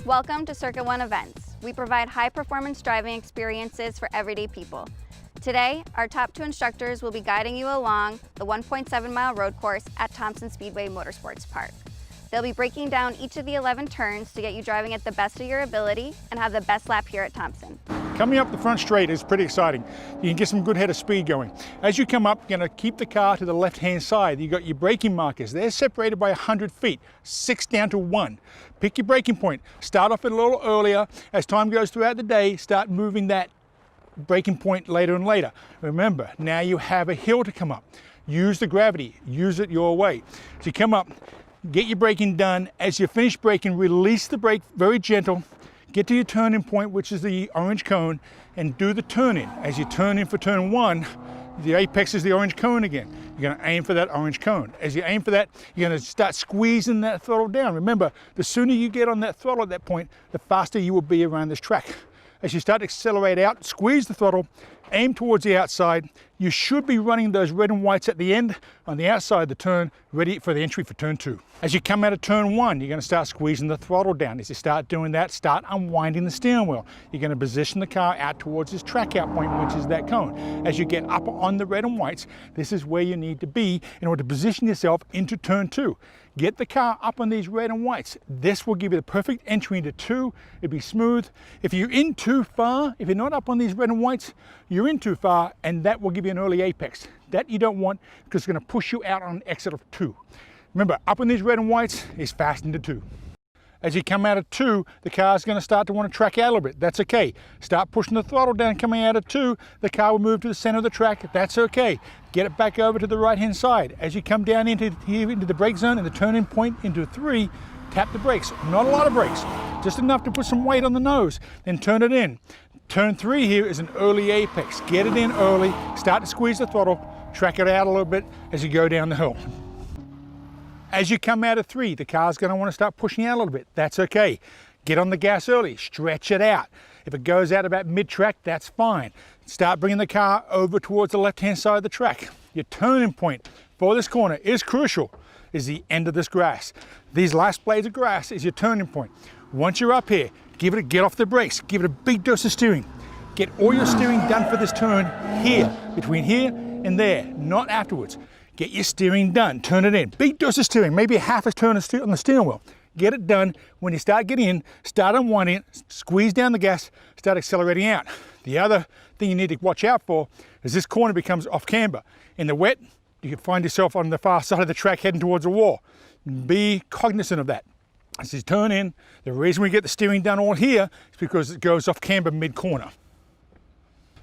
Welcome to Circuit One Events. We provide high-performance driving experiences for everyday people. Today, our top 2 instructors will be guiding you along the 1.7-mile road course at Thompson Motorsports Park. They'll be breaking down each of the 11 turns to get you driving at the best of your ability and have the best lap here at Thompson. Coming up the front straight is pretty exciting. You can get some good head of speed going. As you come up, you're going to keep the car to the left-hand side. You've got your braking markers. They're separated by 100 feet, 6 down to 1. Pick your braking point. Start off a little earlier. As time goes throughout the day, start moving that braking point later and later. Remember, now you have a hill to come up. Use the gravity. Use it your way. So you come up, get your braking done. As you finish braking, release the brake very gentle. Get to your turning point, which is the orange cone, and do the turn in. As you turn in for turn 1, the apex is the orange cone again. You're going to aim for that orange cone. As you aim for that, you're going to start squeezing that throttle down. Remember, the sooner you get on that throttle at that point, the faster you will be around this track. As you start to accelerate out, squeeze the throttle, aim towards the outside. You should be running those red and whites at the end on the outside of the turn, ready for the entry for turn 2. As you come out of turn 1, you're going to start squeezing the throttle down. As you start doing that, start unwinding the steering wheel. You're going to position the car out towards this track out point, which is that cone. As you get up on the red and whites, this is where you need to be in order to position yourself into turn 2. Get the car up on these red and whites. This will give you the perfect entry into 2. It'll be smooth. If you're in too far, if you're not up on these red and whites, you're in too far, and that will give you an early apex. That you don't want, because it's going to push you out on an exit of 2. Remember, up on these red and whites is fast into 2. As you come out of 2, the car's going to start to want to track out a little bit. That's okay. Start pushing the throttle down coming out of 2. The car will move to the center of the track. That's okay. Get it back over to the right-hand side. As you come down into here, into the brake zone and the turning point into 3, tap the brakes. Not a lot of brakes, just enough to put some weight on the nose. Then turn it in. Turn 3 here is an early apex. Get it in early. Start to squeeze the throttle. Track it out a little bit as you go down the hill. As you come out of 3, the car's going to want to start pushing out a little bit. That's okay. Get on the gas early, stretch it out. If it goes out about mid-track, that's fine. Start bringing the car over towards the left-hand side of the track. Your turning point for this corner is crucial, is the end of this grass. These last blades of grass is your turning point. Once you're up here, get off the brakes, give it a big dose of steering. Get all your steering done for this turn here, between here and there, not afterwards. Get your steering done, turn it in. Big dose of steering, maybe a half a turn on the steering wheel. Get it done. When you start getting in, start unwinding, squeeze down the gas, start accelerating out. The other thing you need to watch out for is this corner becomes off camber. In the wet, you can find yourself on the far side of the track heading towards a wall. Be cognizant of that. As you turn in, the reason we get the steering done all here is because it goes off camber mid-corner.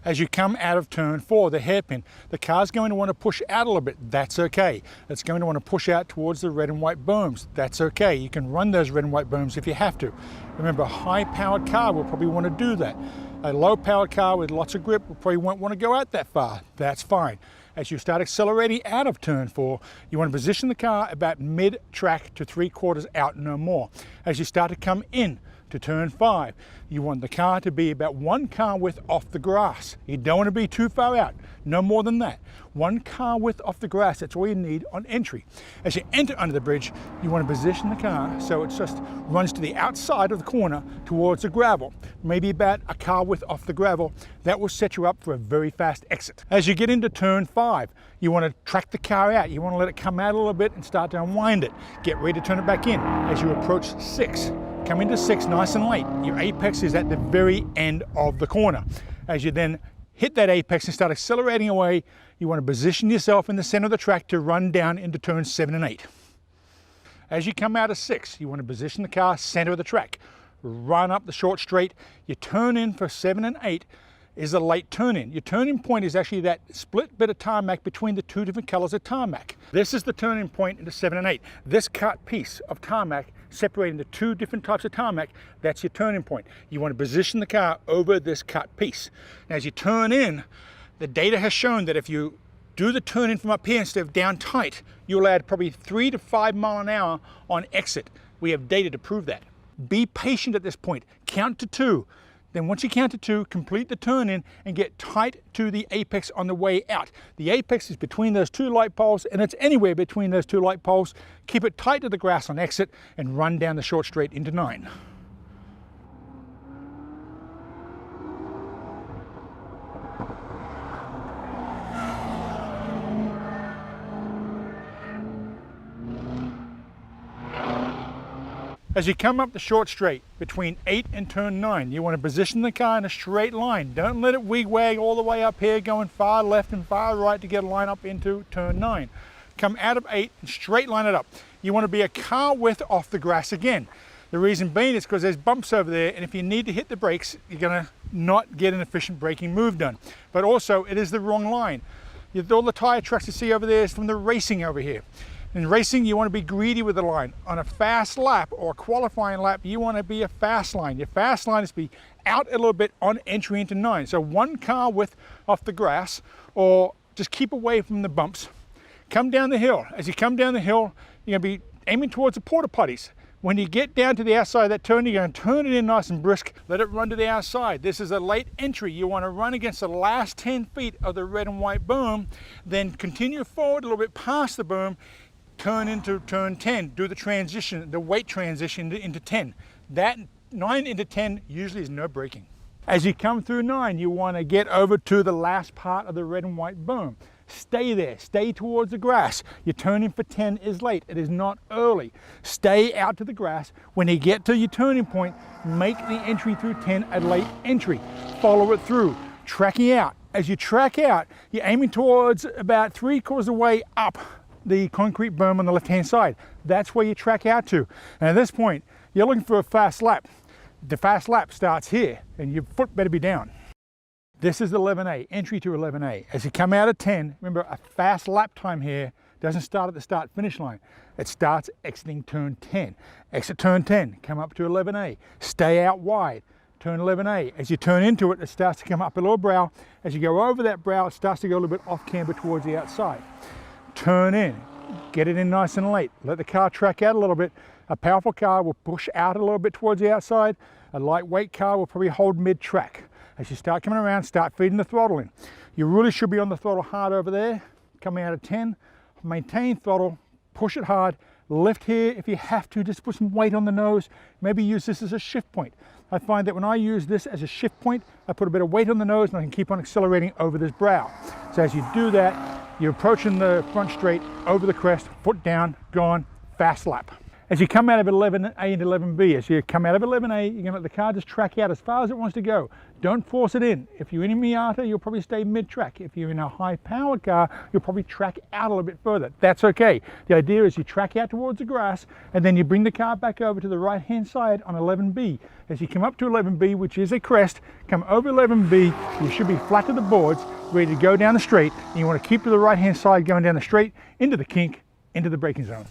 As you come out of turn 4, the hairpin, the car's going to want to push out a little bit. That's okay. It's going to want to push out towards the red and white berms. That's okay. You can run those red and white berms if you have to. Remember, a high-powered car will probably want to do that. A low-powered car with lots of grip will probably won't want to go out that far. That's fine. As you start accelerating out of turn 4, you want to position the car about mid-track to 3/4 out, no more. As you start to come in to turn 5, you want the car to be about 1 car width off the grass. You don't want to be too far out, no more than that. 1 car width off the grass, that's all you need on entry. As you enter under the bridge, you want to position the car so it just runs to the outside of the corner towards the gravel, maybe about a car width off the gravel. That will set you up for a very fast exit. As you get into turn 5, you want to track the car out. You want to let it come out a little bit and start to unwind it. Get ready to turn it back in. As you approach 6, come into 6 nice and late. Your apex is at the very end of the corner. As you then hit that apex and start accelerating away, you want to position yourself in the center of the track to run down into turns 7 and 8. As you come out of 6, you want to position the car center of the track. Run up the short straight. You turn in for 7 and 8 is a late turn in. Your turning point is actually that split bit of tarmac between the 2 different colors of tarmac. This is the turning point into 7 and 8. This cut piece of tarmac separating the 2 different types of tarmac, that's your turning point. You want to position the car over this cut piece. Now, as you turn in, the data has shown that if you do the turn in from up here instead of down tight, you'll add probably 3 to 5 miles an hour on exit. We have data to prove that. Be patient at this point. Count to 2. Then once you count to 2, complete the turn in and get tight to the apex on the way out. The apex is between those 2 light poles, and it's anywhere between those 2 light poles. Keep it tight to the grass on exit and run down the short straight into 9. As you come up the short straight between 8 and turn 9, you want to position the car in a straight line. Don't let it wig-wag all the way up here, going far left and far right to get a line up into turn 9. Come out of 8 and straight line it up. You want to be a car width off the grass again. The reason being is because there's bumps over there, and if you need to hit the brakes, you're going to not get an efficient braking move done. But also, it is the wrong line. All the tire tracks you see over there is from the racing over here. In racing, you want to be greedy with the line. On a fast lap or a qualifying lap, you want to be a fast line. Your fast line is to be out a little bit on entry into 9. So one car width off the grass, or just keep away from the bumps. Come down the hill. As you come down the hill, you're going to be aiming towards the porta potties. When you get down to the outside of that turn, you're going to turn it in nice and brisk. Let it run to the outside. This is a late entry. You want to run against the last 10 feet of the red and white boom, then continue forward a little bit past the boom, turn into turn 10, do the transition, the weight transition into 10. That 9 into 10 usually is no braking. As you come through 9, you want to get over to the last part of the red and white boom. Stay there, stay towards the grass. Your turning for 10 is late, it is not early. Stay out to the grass. When you get to your turning point, make the entry through 10 a late entry. Follow it through, tracking out. As you track out, you're aiming towards about 3/4 of the way up the concrete berm on the left-hand side. That's where you track out to. And at this point, you're looking for a fast lap. The fast lap starts here, and your foot better be down. This is 11A, entry to 11A. As you come out of 10, remember a fast lap time here doesn't start at the start-finish line. It starts exiting turn 10. Exit turn 10, come up to 11A. Stay out wide, turn 11A. As you turn into it, it starts to come up a little brow. As you go over that brow, it starts to go a little bit off camber towards the outside. Turn in, get it in nice and late. Let the car track out a little bit. A powerful car will push out a little bit towards the outside. A lightweight car will probably hold mid-track. As you start coming around, start feeding the throttle in. You really should be on the throttle hard over there. Coming out of 10, maintain throttle, push it hard, lift here if you have to, just put some weight on the nose. Maybe use this as a shift point. I find that when I use this as a shift point, I put a bit of weight on the nose and I can keep on accelerating over this brow. So as you do that, you're approaching the front straight, over the crest, foot down, gone, fast lap. As you come out of 11A and 11B, as you come out of 11A, you're going to let the car just track out as far as it wants to go. Don't force it in. If you're in a Miata, you'll probably stay mid-track. If you're in a high-power car, you'll probably track out a little bit further. That's okay. The idea is you track out towards the grass, and then you bring the car back over to the right-hand side on 11B. As you come up to 11B, which is a crest, come over 11B, you should be flat to the boards, ready to go down the straight, and you want to keep to the right-hand side going down the straight, into the kink, into the braking zone.